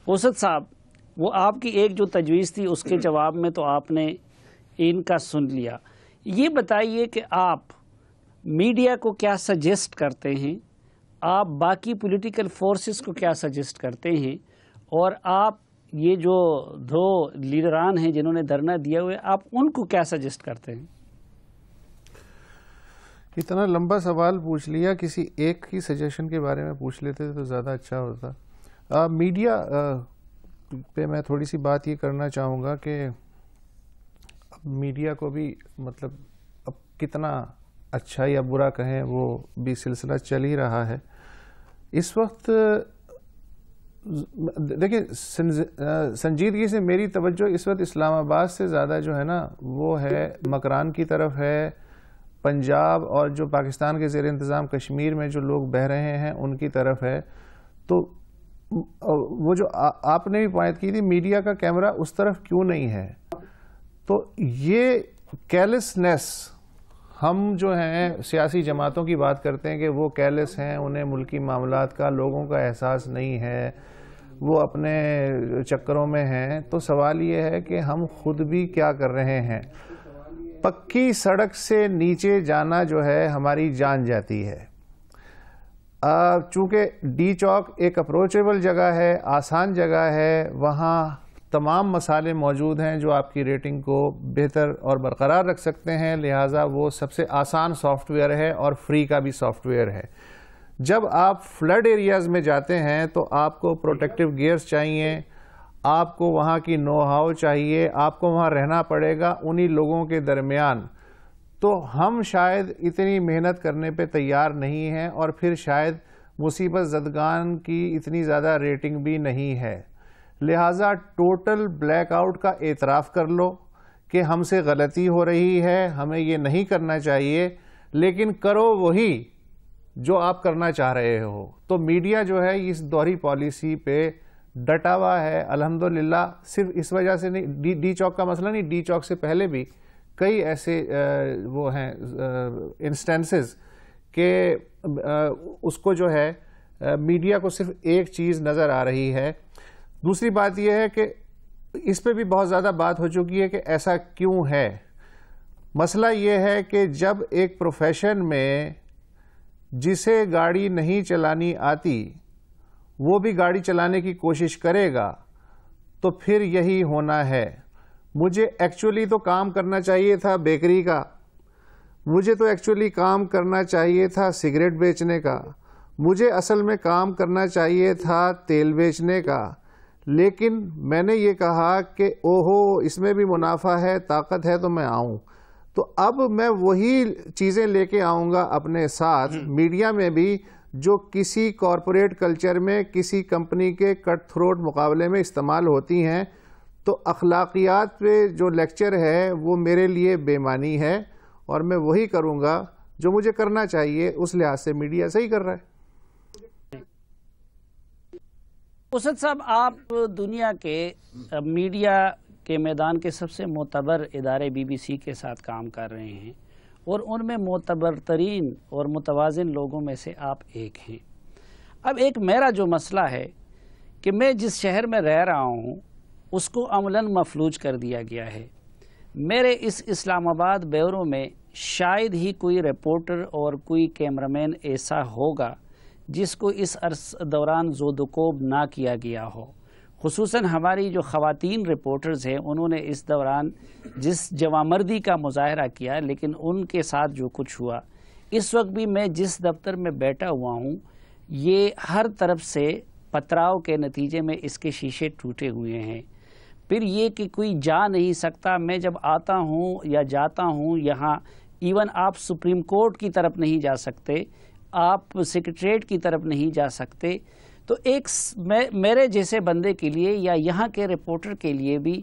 اسد صاحب، وہ آپ کی ایک جو تجویز تھی اس کے جواب میں تو آپ نے ان کا سن لیا. یہ بتائیے کہ آپ میڈیا کو کیا سجیسٹ کرتے ہیں، آپ باقی پولیٹیکل فورسز کو کیا سجیسٹ کرتے ہیں، اور آپ یہ جو دو لیڈران ہیں جنہوں نے دھرنا دیا ہوئے، آپ ان کو کیا سجیسٹ کرتے ہیں؟ اتنا لمبا سوال پوچھ لیا، کسی ایک کی سجیشن کے بارے میں پوچھ لیتے تو زیادہ اچھا ہوتا. میڈیا پہ میں تھوڑی سی بات یہ کرنا چاہوں گا کہ اب میڈیا کو بھی مطلب اب کتنا اچھا یا برا کہیں وہ بھی سلسلہ چل ہی رہا ہے. اس وقت دیکھیں سنجیدگی سے میری توجہ اس وقت اسلام آباد سے زیادہ جو ہے نا وہ ہے مکران کی طرف ہے، پنجاب اور جو پاکستان کے زیر انتظام کشمیر میں جو لوگ بہ رہے ہیں ان کی طرف ہے. تو وہ جو آپ نے بھی پوائنٹ کی تھی میڈیا کا کیمرہ اس طرف کیوں نہیں ہے، تو یہ کیرلیسنیس، ہم جو ہیں سیاسی جماعتوں کی بات کرتے ہیں کہ وہ کیرلیس ہیں، انہیں ملکی معاملات کا لوگوں کا احساس نہیں ہے، وہ اپنے چکروں میں ہیں. تو سوال یہ ہے کہ ہم خود بھی کیا کر رہے ہیں. پکی سڑک سے نیچے جانا جو ہے ہماری جان جاتی ہے. چونکہ ڈی چوک ایک اپروچیبل جگہ ہے، آسان جگہ ہے، وہاں تمام مسالے موجود ہیں جو آپ کی ریٹنگ کو بہتر اور برقرار رکھ سکتے ہیں، لہٰذا وہ سب سے آسان سافٹ ویئر ہے اور فری کا بھی سافٹ ویئر ہے. جب آپ فلڈ ایریاز میں جاتے ہیں تو آپ کو پروٹیکٹیو گیئرز چاہیے، آپ کو وہاں کی نو ہاؤ چاہیے، آپ کو وہاں رہنا پڑے گا انہی لوگوں کے درمیان. تو ہم شاید اتنی محنت کرنے پہ تیار نہیں ہیں، اور پھر شاید مصیبت زدگان کی اتنی زیادہ ریٹنگ بھی نہیں ہے. لہٰذا ٹوٹل بلیک آؤٹ کا اعتراف کر لو کہ ہم سے غلطی ہو رہی ہے، ہمیں یہ نہیں کرنا چاہیے، لیکن کرو وہی جو آپ کرنا چاہ رہے ہو. تو میڈیا جو ہے اس دوہری پالیسی پہ ڈٹا ہوا ہے الحمدللہ. صرف اس وجہ سے نہیں، ڈی چوک کا مسئلہ نہیں، ڈی چوک سے پہلے بھی کئی ایسے وہ ہیں انسٹنسز کہ اس کو جو ہے میڈیا کو صرف ایک چیز نظر آ رہی ہے. دوسری بات یہ ہے کہ اس پہ بھی بہت زیادہ بات ہو چکی ہے کہ ایسا کیوں ہے. مسئلہ یہ ہے کہ جب ایک پروفیشن میں جسے گاڑی نہیں چلانی آتی وہ بھی گاڑی چلانے کی کوشش کرے گا تو پھر یہی ہونا ہے. مجھے ایکچولی تو کام کرنا چاہیے تھا بیکری کا، مجھے تو ایکچولی کام کرنا چاہیے تھا سگریٹ بیچنے کا، مجھے اصل میں کام کرنا چاہیے تھا تیل بیچنے کا، لیکن میں نے یہ کہا کہ اوہو اس میں بھی منافع ہے، طاقت ہے تو میں آؤں. تو اب میں وہی چیزیں لے کے آؤں گا اپنے ساتھ میڈیا میں بھی جو کسی کارپوریٹ کلچر میں کسی کمپنی کے کٹ تھروٹ مقابلے میں استعمال ہوتی ہیں. تو اخلاقیات پہ جو لیکچر ہے وہ میرے لیے بے معنی ہے، اور میں وہی کروں گا جو مجھے کرنا چاہیے. اس لحاظ سے میڈیا صحیح کر رہا ہے. اسد صاحب، آپ دنیا کے میڈیا کے میدان کے سب سے معتبر ادارے بی بی سی کے ساتھ کام کر رہے ہیں، اور ان میں معتبر ترین اور متوازن لوگوں میں سے آپ ایک ہیں. اب ایک میرا جو مسئلہ ہے کہ میں جس شہر میں رہ رہا ہوں اس کو عملاً مفلوج کر دیا گیا ہے. میرے اس اسلام آباد بیورو میں شاید ہی کوئی رپورٹر اور کوئی کیمرامین ایسا ہوگا جس کو اس عرص دوران زودوکوب نہ کیا گیا ہو. خصوصاً ہماری جو خواتین رپورٹرز ہیں انہوں نے اس دوران جس جوانمردی کا مظاہرہ کیا، لیکن ان کے ساتھ جو کچھ ہوا، اس وقت بھی میں جس دفتر میں بیٹھا ہوا ہوں یہ ہر طرف سے پتھراؤ کے نتیجے میں اس کے شیشے ٹوٹے ہوئے ہیں. پھر یہ کہ کوئی جا نہیں سکتا. میں جب آتا ہوں یا جاتا ہوں یہاں، ایون آپ سپریم کورٹ کی طرف نہیں جا سکتے، آپ سیکریٹریٹ کی طرف نہیں جا سکتے. تو ایک میرے جیسے بندے کے لیے یا یہاں کے رپورٹر کے لیے بھی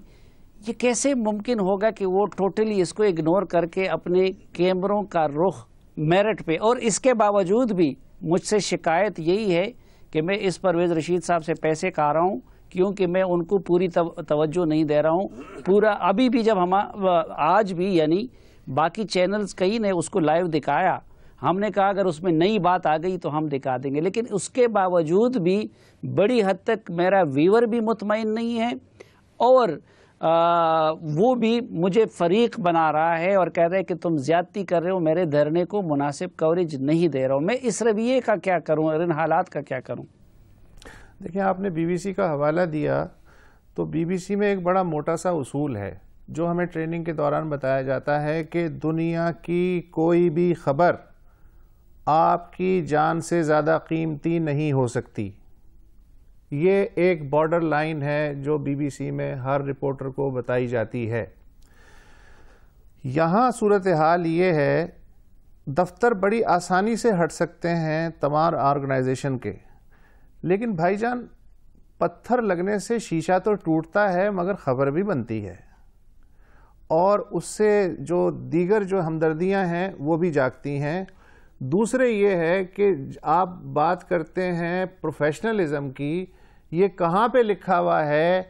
یہ کیسے ممکن ہوگا کہ وہ ٹوٹلی اس کو اگنور کر کے اپنے کیمروں کا رخ میرٹ پہ، اور اس کے باوجود بھی مجھ سے شکایت یہی ہے کہ میں اس پرویز رشید صاحب سے پیسے کھا رہا ہوں کیونکہ میں ان کو پوری توجہ نہیں دے رہا ہوں. پورا ابھی بھی جب آج بھی یعنی باقی چینلز کئی نے اس کو لائیو دکھایا، ہم نے کہا اگر اس میں نئی بات آ گئی تو ہم دکھا دیں گے، لیکن اس کے باوجود بھی بڑی حد تک میرا ویور بھی مطمئن نہیں ہے، اور وہ بھی مجھے فریق بنا رہا ہے اور کہہ رہے کہ تم زیادتی کر رہے ہو، میرے دھرنے کو مناسب کوریج نہیں دے رہا ہوں۔ میں اس رویے کا کیا کروں اور ان حالات کا کیا کروں؟ دیکھیں، آپ نے بی بی سی کا حوالہ دیا، تو بی بی سی میں ایک بڑا موٹا سا اصول ہے جو ہمیں ٹریننگ کے دوران بتایا جاتا ہے کہ دنیا کی کوئی بھی خبر آپ کی جان سے زیادہ قیمتی نہیں ہو سکتی۔ یہ ایک بارڈر لائن ہے جو بی بی سی میں ہر رپورٹر کو بتائی جاتی ہے۔ یہاں صورتحال یہ ہے، دفتر بڑی آسانی سے ہٹ سکتے ہیں تمام آرگنائزیشن کے، لیکن بھائی جان، پتھر لگنے سے شیشہ تو ٹوٹتا ہے مگر خبر بھی بنتی ہے، اور اس سے جو دیگر جو ہمدردیاں ہیں وہ بھی جاگتی ہیں۔ دوسرے یہ ہے کہ آپ بات کرتے ہیں پروفیشنلزم کی، یہ کہاں پہ لکھا ہوا ہے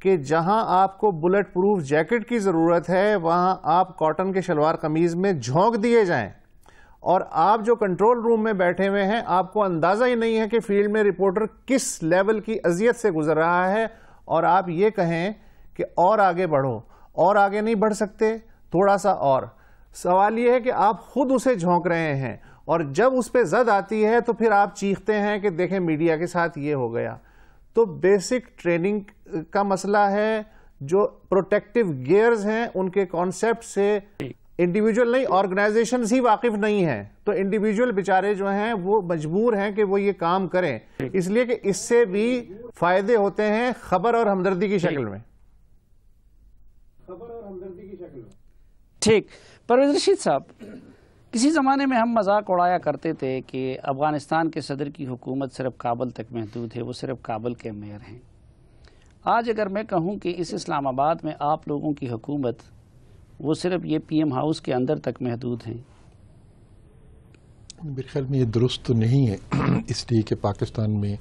کہ جہاں آپ کو بلٹ پروف جیکٹ کی ضرورت ہے وہاں آپ کاٹن کے شلوار قمیض میں جھونک دیے جائیں، اور آپ جو کنٹرول روم میں بیٹھے ہوئے ہیں آپ کو اندازہ ہی نہیں ہے کہ فیلڈ میں رپورٹر کس لیول کی اذیت سے گزر رہا ہے، اور آپ یہ کہیں کہ اور آگے بڑھو، اور آگے نہیں بڑھ سکتے، تھوڑا سا اور۔ سوال یہ ہے کہ آپ خود اسے جھونک رہے ہیں، اور جب اس پہ زد آتی ہے تو پھر آپ چیختے ہیں کہ دیکھیں میڈیا کے ساتھ یہ ہو گیا۔ تو بیسک ٹریننگ کا مسئلہ ہے، جو پروٹیکٹیو گیئرز ہیں ان کے کانسیپٹ سے انڈیویجول نہیں، آرگنائزیشنز ہی واقف نہیں ہیں، تو انڈیویجول بیچارے جو ہیں وہ مجبور ہیں کہ وہ یہ کام کریں، اس لیے کہ اس سے بھی فائدے ہوتے ہیں خبر اور ہمدردی کی شکل میں۔ ٹھیک، پرویز رشید صاحب، کسی زمانے میں ہم مذاق اڑایا کرتے تھے کہ افغانستان کے صدر کی حکومت صرف کابل تک محدود ہے، وہ صرف کابل کے میئر ہیں۔ آج اگر میں کہوں کہ اس اسلام آباد میں آپ لوگوں کی حکومت وہ صرف یہ پی ایم ہاؤس کے اندر تک محدود ہیں، میرے خیال میں یہ درست تو نہیں ہے، اس لیے کہ پاکستان میں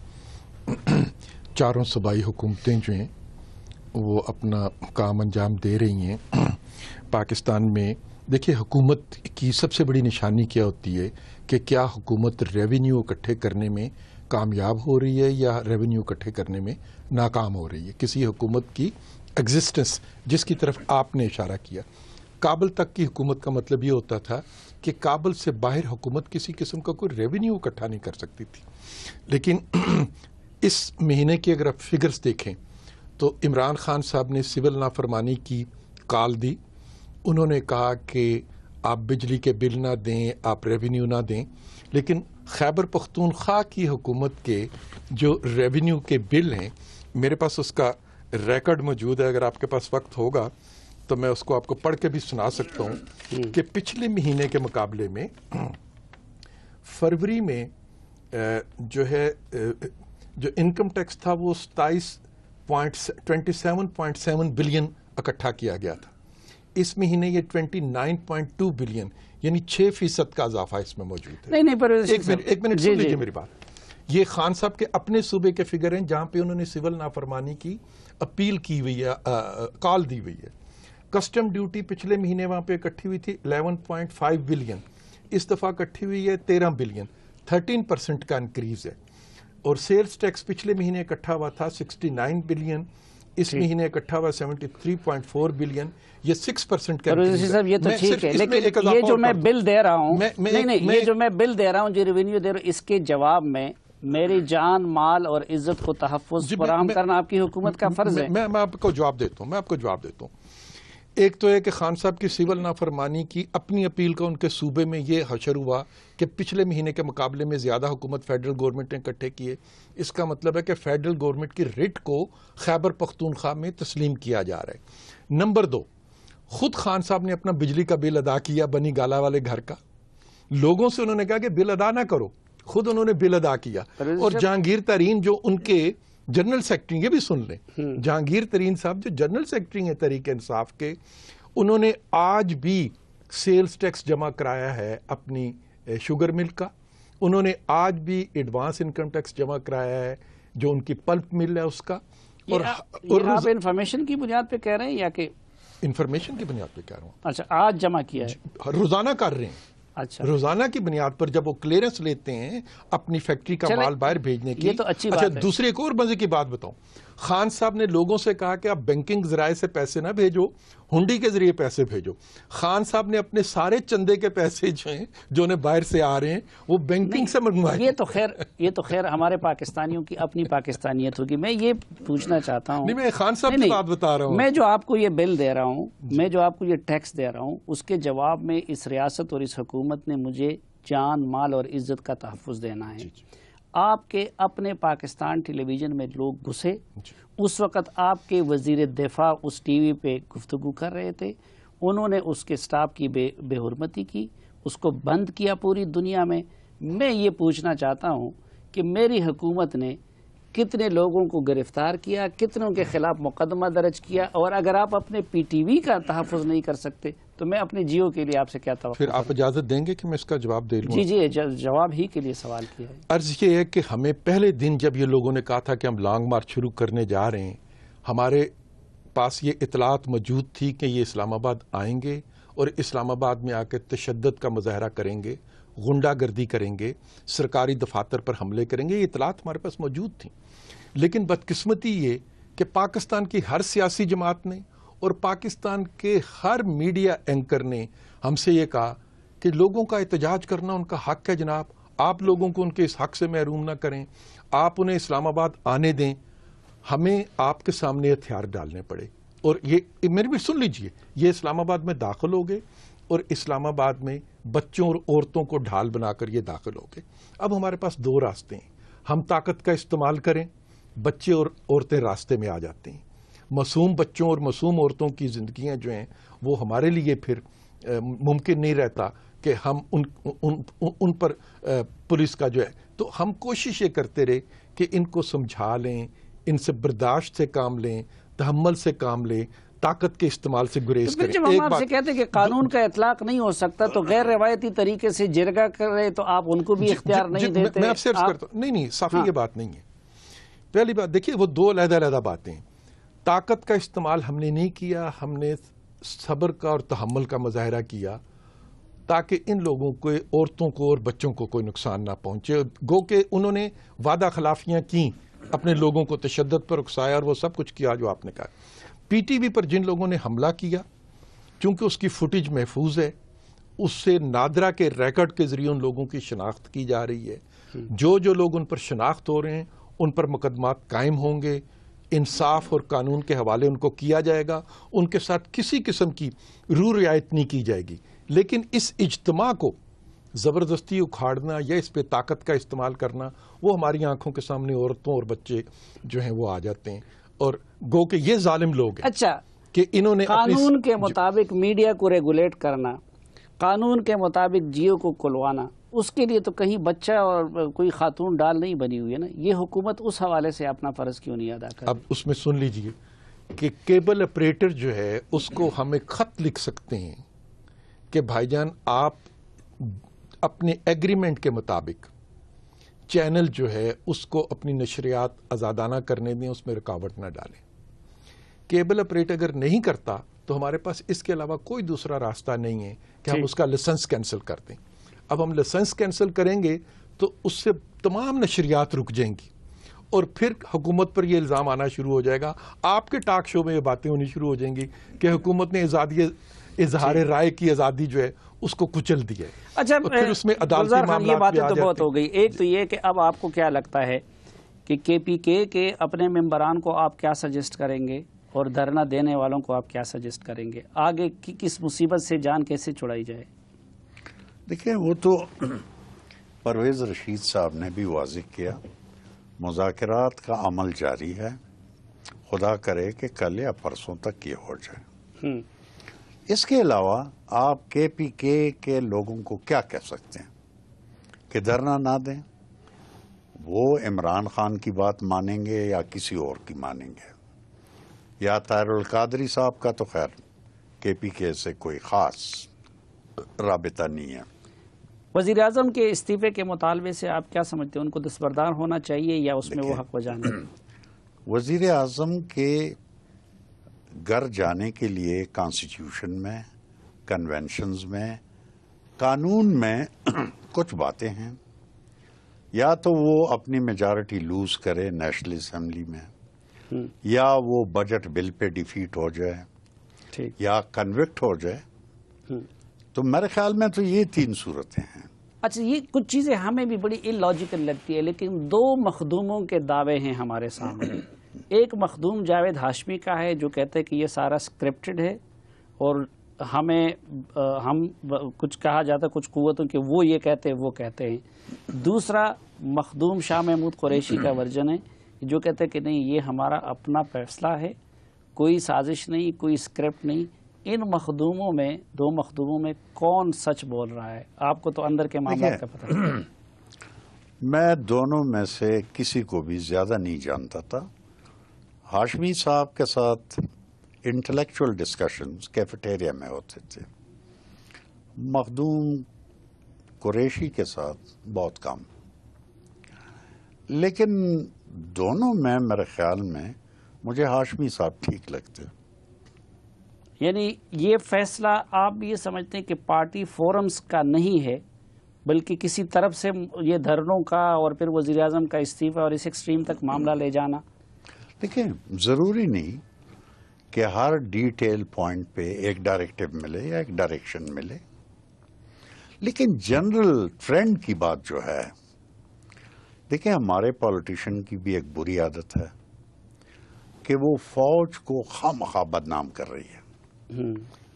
چاروں صوبائی حکومتیں جو ہیں وہ اپنا کام انجام دے رہی ہیں۔ پاکستان میں دیکھیے، حکومت کی سب سے بڑی نشانی کیا ہوتی ہے کہ کیا حکومت ریونیو اکٹھے کرنے میں کامیاب ہو رہی ہے یا ریونیو اکٹھے کرنے میں ناکام ہو رہی ہے۔ کسی حکومت کی ایگزسٹنس، جس کی طرف آپ نے اشارہ کیا، کابل تک کی حکومت کا مطلب یہ ہوتا تھا کہ کابل سے باہر حکومت کسی قسم کا کوئی ریونیو اکٹھا نہیں کر سکتی تھی۔ لیکن اس مہینے کی اگر آپ فگرز دیکھیں تو عمران خان صاحب نے سول نافرمانی کی کال دی، انہوں نے کہا کہ آپ بجلی کے بل نہ دیں، آپ ریونیو نہ دیں، لیکن خیبر پختونخوا کی حکومت کے جو ریونیو کے بل ہیں، میرے پاس اس کا ریکارڈ موجود ہے، اگر آپ کے پاس وقت ہوگا تو میں اس کو آپ کو پڑھ کے بھی سنا سکتا ہوں کہ پچھلے مہینے کے مقابلے میں فروری میں جو ہے جو انکم ٹیکس تھا وہ 27.7 بلین اکٹھا کیا گیا تھا۔ اس مہینے یہ 29.2 بلین، یعنی 6% کا اضافہ اس میں موجود ہے۔ ایک منٹ سن لیجیے میری بات۔ یہ خان صاحب کے اپنے صوبے کے فگر ہیں جہاں پہ انہوں نے سول نافرمانی کی اپیل کی ہوئی ہے، کال دی ہوئی ہے۔ کسٹم ڈیوٹی پچھلے مہینے وہاں پہ اکٹھی ہوئی تھی 11.5 بلین، اس دفعہ اکٹھی ہوئی ہے 13 بلین، 13% کا انکریز ہے۔ اور سیلز ٹیکس پچھلے مہینے اکٹھا ہوا تھا 69 بلین، اس مہینے اکٹھا ہوا 73.4 بلین، یہ 6% کا انکریز ہے۔ صاحب یہ تو ٹھیک ہے، لیکن یہ جو میں بل دے رہا ہوں، یہ جو میں بل دے رہا ہوں، جو ریونیو دے رہا ہوں، اس کے جواب میں میری جان، مال اور عزت کو تحفظ فراہم کرنا آپ کی حکومت کا فرض ہے۔ میں آپ کو جواب دیتا ہوں، ایک تو ہے کہ خان صاحب کی سول نافرمانی کی اپنی اپیل کا ان کے صوبے میں یہ حشر ہوا کہ پچھلے مہینے کے مقابلے میں زیادہ حکومت فیڈرل گورنمنٹ نے اکٹھے کیے۔ اس کا مطلب ہے کہ فیڈرل گورنمنٹ کی رٹ کو خیبر پختونخوا میں تسلیم کیا جا رہا ہے۔ نمبر 2، خود خان صاحب نے اپنا بجلی کا بل ادا کیا بنی گالا والے گھر کا، لوگوں سے انہوں نے کہا کہ بل ادا نہ کرو، خود انہوں نے بل ادا کیا۔ اور جہانگیر ترین جو ان کے جنرل سیکرٹری، یہ بھی سن لیں، جہانگیر ترین صاحب جو جنرل سیکرٹری ہیں تحریک انصاف کے، انہوں نے آج بھی سیلز ٹیکس جمع کرایا ہے اپنی شوگر مل کا، انہوں نے آج بھی ایڈوانس انکم ٹیکس جمع کرایا ہے جو ان کی پلپ مل ہے اس کا۔ اور آپ انفارمیشن کی بنیاد پہ کہہ رہے ہیں یا کہ انفارمیشن کی بنیاد پہ کہہ رہا ہوں؟ اچھا، آج جمع کیا ہے، روزانہ کر رہے ہیں۔ اچھا روزانہ کی بنیاد پر جب وہ کلیئرنس لیتے ہیں اپنی فیکٹری کا مال باہر بھیجنے کی. یہ تو اچھی بات ہے. دوسری ایک اور مزے کی بات بتاؤں, خان صاحب نے لوگوں سے کہا کہ آپ بینکنگ ذرائع سے پیسے نہ بھیجو, ہنڈی کے ذریعے پیسے بھیجو. خان صاحب نے اپنے سارے چندے کے پیسے جو ہیں جو انہیں باہر سے آ رہے ہیں وہ بینکنگ سے منگوائے. یہ تو خیر ہمارے پاکستانیوں کی اپنی پاکستانیت ہوگی. میں یہ پوچھنا چاہتا ہوں, نہیں میں خان صاحب کی بات بتا رہا ہوں, میں جو آپ کو یہ بل دے رہا ہوں, میں جو آپ کو یہ ٹیکس دے رہا ہوں, اس کے جواب میں اس ریاست اور اس حکومت نے مجھے جان, مال اور عزت کا تحفظ دینا ہے. آپ کے اپنے پاکستان ٹیلی ویژن میں لوگ گھسے, اس وقت آپ کے وزیر دفاع اس ٹی وی پہ گفتگو کر رہے تھے, انہوں نے اس کے سٹاف کی بے حرمتی کی, اس کو بند کیا پوری دنیا میں. میں یہ پوچھنا چاہتا ہوں کہ میری حکومت نے کتنے لوگوں کو گرفتار کیا, کتنوں کے خلاف مقدمہ درج کیا, اور اگر آپ اپنے پی ٹی وی کا تحفظ نہیں کر سکتے تو میں اپنے جیو کے لیے آپ سے کیا توقع. پھر آپ اجازت دیں گے کہ میں اس کا جواب دے لوں؟ جی جواب ہی کے لیے سوال کیا ہے. عرض یہ ہے کہ ہمیں پہلے دن جب یہ لوگوں نے کہا تھا کہ ہم لانگ مارچ شروع کرنے جا رہے ہیں, ہمارے پاس یہ اطلاعات موجود تھی کہ یہ اسلام آباد آئیں گے اور اسلام آباد میں آ کے تشدد کا مظاہرہ کریں گے, غنڈہ گردی کریں گے, سرکاری دفاتر پر حملے کریں گے. یہ اطلاعات ہمارے پاس موجود تھیں, لیکن بدقسمتی یہ کہ پاکستان کی ہر سیاسی جماعت نے اور پاکستان کے ہر میڈیا اینکر نے ہم سے یہ کہا کہ لوگوں کا احتجاج کرنا ان کا حق ہے جناب, آپ لوگوں کو ان کے اس حق سے محروم نہ کریں, آپ انہیں اسلام آباد آنے دیں, ہمیں آپ کے سامنے ہتھیار ڈالنے پڑے. اور یہ میری بھی سن لیجئے, یہ اسلام آباد میں داخل ہو گئے اور اسلام آباد میں بچوں اور عورتوں کو ڈھال بنا کر یہ داخل ہو گئے. اب ہمارے پاس دو راستے ہیں, ہم طاقت کا استعمال کریں, بچے اور عورتیں راستے میں آ جاتے ہیں. معصوم بچوں اور معصوم عورتوں کی زندگیاں جو ہیں وہ ہمارے لیے پھر ممکن نہیں رہتا کہ ہم ان پر پولیس کا جو ہے, تو ہم کوشش یہ کرتے رہے کہ ان کو سمجھا لیں, ان سے برداشت سے کام لیں, تحمل سے کام لیں, طاقت کے استعمال سے گریز کریں. جب ہم آپ سے کہتے ہیں کہ قانون کا اطلاق نہیں ہو سکتا تو غیر روایتی طریقے سے جرگہ کر رہے تو آپ ان کو بھی اختیار نہیں دیتے. میں آپ سے عرض کرتا ہوں, نہیں صافی یہ بات نہیں ہے. پہلی بات دیکھیے, وہ دو علیحدہ باتیں. طاقت کا استعمال ہم نے نہیں کیا, ہم نے صبر کا اور تحمل کا مظاہرہ کیا تاکہ ان لوگوں کو, عورتوں کو اور بچوں کو کوئی نقصان نہ پہنچے. گو کہ انہوں نے وعدہ خلافیاں کی, اپنے لوگوں کو تشدد پر اکسایا اور وہ سب کچھ کیا جو آپ نے کہا. پی ٹی وی پر جن لوگوں نے حملہ کیا, چونکہ اس کی فوٹیج محفوظ ہے, اس سے نادرا کے ریکارڈ کے ذریعے ان لوگوں کی شناخت کی جا رہی ہے. جو لوگ ان پر شناخت ہو رہے ہیں ان پر مقدمات قائم ہوں گے, انصاف اور قانون کے حوالے ان کو کیا جائے گا, ان کے ساتھ کسی قسم کی رو رعایت نہیں کی جائے گی. لیکن اس اجتماع کو زبردستی اکھاڑنا یا اس پہ طاقت کا استعمال کرنا, وہ ہماری آنکھوں کے سامنے عورتوں اور بچے جو ہیں وہ آ جاتے ہیں, اور گو کہ یہ ظالم لوگ ہیں. اچھا, کہ انہوں نے قانون کے مطابق میڈیا کو ریگولیٹ کرنا, قانون کے مطابق جیو کو کھلوانا, اس کے لیے تو کہیں بچہ اور کوئی خاتون ڈال نہیں بنی ہوئی ہے نا. یہ حکومت اس حوالے سے اپنا فرض کیوں نہیں ادا کر؟ اب اس میں سن لیجئے کہ کیبل اپریٹر جو ہے اس کو ہم ایک خط لکھ سکتے ہیں کہ بھائی جان آپ اپنے ایگریمنٹ کے مطابق چینل جو ہے اس کو اپنی نشریات آزادانہ کرنے دیں, اس میں رکاوٹ نہ ڈالیں. کیبل اپریٹر اگر نہیں کرتا تو ہمارے پاس اس کے علاوہ کوئی دوسرا راستہ نہیں ہے کہ ہم اس کا لائسنس کینسل کر دیں. اب ہم لائسنس کینسل کریں گے تو اس سے تمام نشریات رک جائیں گی, اور پھر حکومت پر یہ الزام آنا شروع ہو جائے گا, آپ کے ٹاک شو میں یہ باتیں ہونی شروع ہو جائیں گی کہ حکومت نے اظہار رائے کی آزادی جو ہے اس کو کچل دی ہے. اچھا, پھر اس میں عدالتی معاملات یہ باتیں تو بہت ہو گئی. ایک تو یہ کہ اب آپ کو کیا لگتا ہے کہ کے پی کے اپنے ممبران کو آپ کیا سجیسٹ کریں گے اور دھرنا دینے والوں کو آپ کیا سجیسٹ کریں گے, آگے کس مصیبت سے جان کیسے چھڑائی جائے؟ دیکھیں, وہ تو پرویز رشید صاحب نے بھی واضح کیا, مذاکرات کا عمل جاری ہے, خدا کرے کہ کل یا پرسوں تک یہ ہو جائے. اس کے علاوہ آپ کے پی کے لوگوں کو کیا کہہ سکتے ہیں کہ دھرنا نہ دیں؟ وہ عمران خان کی بات مانیں گے یا کسی اور کی مانیں گے؟ یا طاہر القادری صاحب کا تو خیر کے پی کے سے کوئی خاص رابطہ نہیں ہے. وزیر اعظم کے استعفے کے مطالبے سے آپ کیا سمجھتے ہیں, ان کو دستبردار ہونا چاہیے یا اس میں وہ حق بجانا ہے؟ وزیر اعظم کے گھر جانے کے لیے کانسٹیٹیوشن میں, کنونشنز میں قانون میں کچھ باتیں ہیں، یا تو وہ اپنی میجارٹی لوز کرے نیشنل اسمبلی میں، یا وہ بجٹ بل پہ ڈیفیٹ ہو جائے، ٹھیک، یا کنوکٹ ہو جائے. تو میرے خیال میں تو یہ 3 صورتیں ہیں. اچھا یہ کچھ چیزیں ہمیں بھی بڑی ان لاجیکل لگتی ہے، لیکن 2 مخدوموں کے دعوے ہیں ہمارے سامنے. ایک مخدوم جاوید ہاشمی کا ہے جو کہتے ہیں کہ یہ سارا سکرپٹڈ ہے اور ہم کچھ کہا جاتا کچھ قوتوں کہ وہ یہ کہتے ہیں وہ کہتے ہیں. دوسرا مخدوم شاہ محمود قریشی کا ورژن ہے جو کہتے ہیں کہ نہیں یہ ہمارا اپنا فیصلہ ہے، کوئی سازش نہیں، کوئی اسکرپٹ نہیں. ان مخدوموں میں 2 مخدوموں میں کون سچ بول رہا ہے؟ آپ کو تو اندر کے معاملات کا پتہ ہے. میں دونوں میں سے کسی کو بھی زیادہ نہیں جانتا تھا. ہاشمی صاحب کے ساتھ انٹلیکچوئل ڈسکشنز کیفیٹیریا میں ہوتے تھے. مخدوم قریشی کے ساتھ بہت کم. لیکن دونوں میں میرے خیال میں مجھے ہاشمی صاحب ٹھیک لگتے. یعنی یہ فیصلہ آپ یہ سمجھتے ہیں کہ پارٹی فورمز کا نہیں ہے بلکہ کسی طرف سے یہ دھرنوں کا اور پھر وزیر اعظم کا استعفی اور اس ایکسٹریم تک معاملہ لے جانا؟ دیکھیں ضروری نہیں کہ ہر ڈیٹیل پوائنٹ پہ ایک ڈائریکٹو ملے یا ایک ڈائریکشن ملے، لیکن جنرل ٹرینڈ کی بات جو ہے، دیکھیں ہمارے پولیٹیشین کی بھی ایک بری عادت ہے کہ وہ فوج کو خواہ بدنام کر رہی ہے.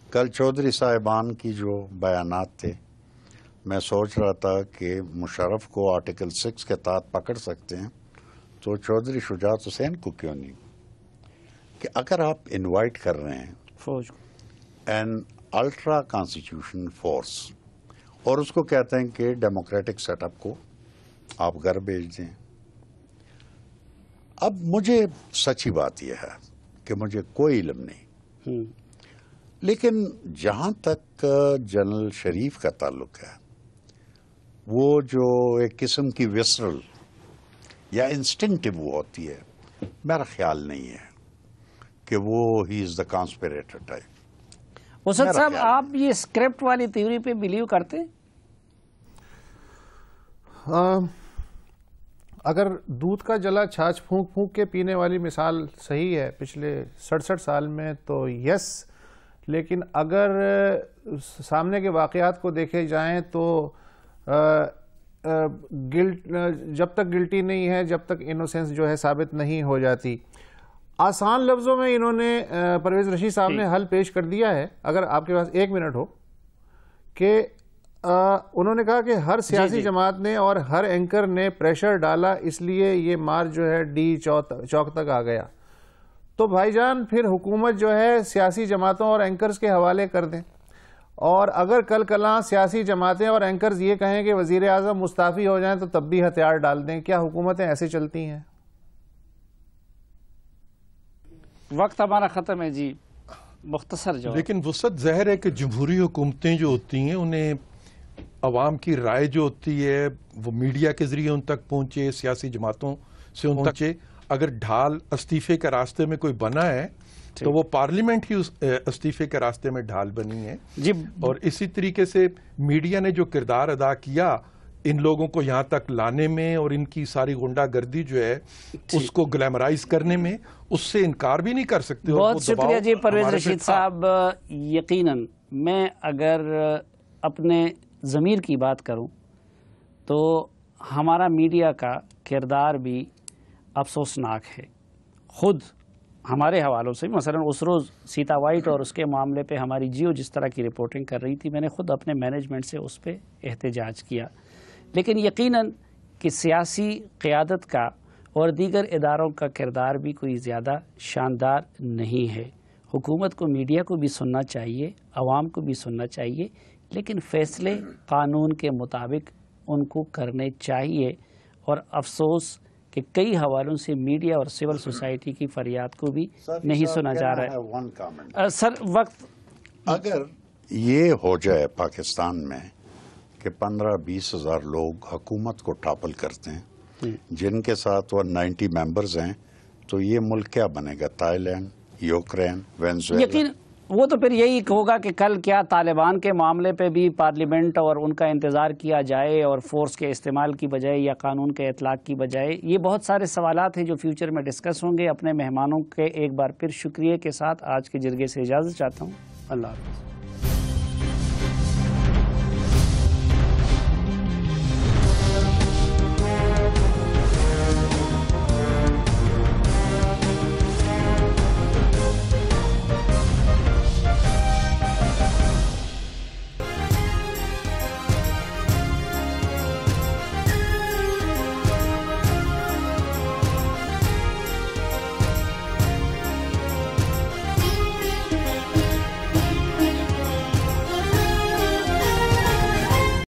کل چودھری صاحبان کی جو بیانات تھے، میں سوچ رہا تھا کہ مشرف کو آرٹیکل 6 کے تحت پکڑ سکتے ہیں تو چودھری شجاعت حسین کو کیوں نہیں؟ کہ اگر آپ انوائٹ کر رہے ہیں فوج کو این الٹرا کانسٹیٹیوشن فورس اور اس کو کہتے ہیں کہ ڈیموکریٹک سیٹ اپ کو آپ گھر بھیج دیں. اب مجھے سچی بات یہ ہے کہ مجھے کوئی علم نہیں، لیکن جہاں تک جنرل شریف کا تعلق ہے، وہ جو ایک قسم کی وسرل یا انسٹنکٹیو وہ ہوتی ہے، میرا خیال نہیں ہے کہ وہ ہی از دا کانسپیریٹر ٹائپ. اسد صاحب آپ یہ اسکرپٹ والی تھیوری پہ بلیو کرتے؟ اگر دودھ کا جلا چھاچھ پھونک پھونک کے پینے والی مثال صحیح ہے پچھلے 67 سال میں تو یس، لیکن اگر سامنے کے واقعات کو دیکھے جائیں تو جب تک گلٹی نہیں ہے جب تک انوسینس جو ہے ثابت نہیں ہو جاتی. آسان لفظوں میں انہوں نے پرویز رشید صاحب نے حل پیش کر دیا ہے. اگر آپ کے پاس 1 منٹ ہو کہ انہوں نے کہا کہ ہر سیاسی جماعت نے اور ہر اینکر نے پریشر ڈالا اس لیے یہ مار جو ہے ڈی چوک تک آ گیا. تو بھائی جان پھر حکومت جو ہے سیاسی جماعتوں اور اینکرز کے حوالے کر دیں، اور اگر کل کلاں سیاسی جماعتیں اور اینکرز یہ کہیں کہ وزیر اعظم مستعفی ہو جائیں تو تب بھی ہتھیار ڈال دیں. کیا حکومتیں ایسے چلتی ہیں؟ وقت ہمارا ختم ہے جی، مختصر جواب. لیکن وسعت ظاہر ہے کہ جمہوری حکومتیں جو ہوتی ہیں انہیں عوام کی رائے جو ہوتی ہے وہ میڈیا کے ذریعے ان تک پہنچے، سیاسی جماعتوں سے ان تک پہنچے. اگر ڈھال استعفے کے راستے میں کوئی بنا ہے تو وہ پارلیمنٹ ہی اس استعفے کے راستے میں ڈھال بنی ہے جی. اور اسی طریقے سے میڈیا نے جو کردار ادا کیا ان لوگوں کو یہاں تک لانے میں اور ان کی ساری غنڈہ گردی جو ہے اس کو گلیمرائز کرنے میں، اس سے انکار بھی نہیں کر سکتے. بہت شکریہ جی پرویز رشید صاحب. یقیناً میں اگر اپنے ضمیر کی بات کروں تو ہمارا میڈیا کا کردار بھی افسوسناک ہے. خود ہمارے حوالوں سے مثلا اس روز سیتا وائٹ اور اس کے معاملے پہ ہماری جیو جس طرح کی رپورٹنگ کر رہی تھی، میں نے خود اپنے مینجمنٹ سے اس پہ احتجاج کیا. لیکن یقیناً کہ سیاسی قیادت کا اور دیگر اداروں کا کردار بھی کوئی زیادہ شاندار نہیں ہے. حکومت کو میڈیا کو بھی سننا چاہیے، عوام کو بھی سننا چاہیے، لیکن فیصلے قانون کے مطابق ان کو کرنے چاہیے. اور افسوس کہ کئی حوالوں سے میڈیا اور سول سوسائٹی کی فریاد کو بھی نہیں سنا جا رہا ہے. سر وقت اگر یہ ہو جائے پاکستان میں کہ 15-20 ہزار لوگ حکومت کو ٹاپل کرتے ہیں جن کے ساتھ وہ 90 ممبرز ہیں، تو یہ ملک کیا بنے گا؟ تائی لینڈ، یوکرین، وینزویلا. وہ تو پھر یہی ہوگا کہ کل کیا طالبان کے معاملے پہ بھی پارلیمنٹ اور ان کا انتظار کیا جائے اور فورس کے استعمال کی بجائے یا قانون کے اطلاق کی بجائے. یہ بہت سارے سوالات ہیں جو فیوچر میں ڈسکس ہوں گے. اپنے مہمانوں کے ایک بار پھر شکریہ کے ساتھ آج کے جرگے سے اجازت چاہتا ہوں. اللہ حافظ.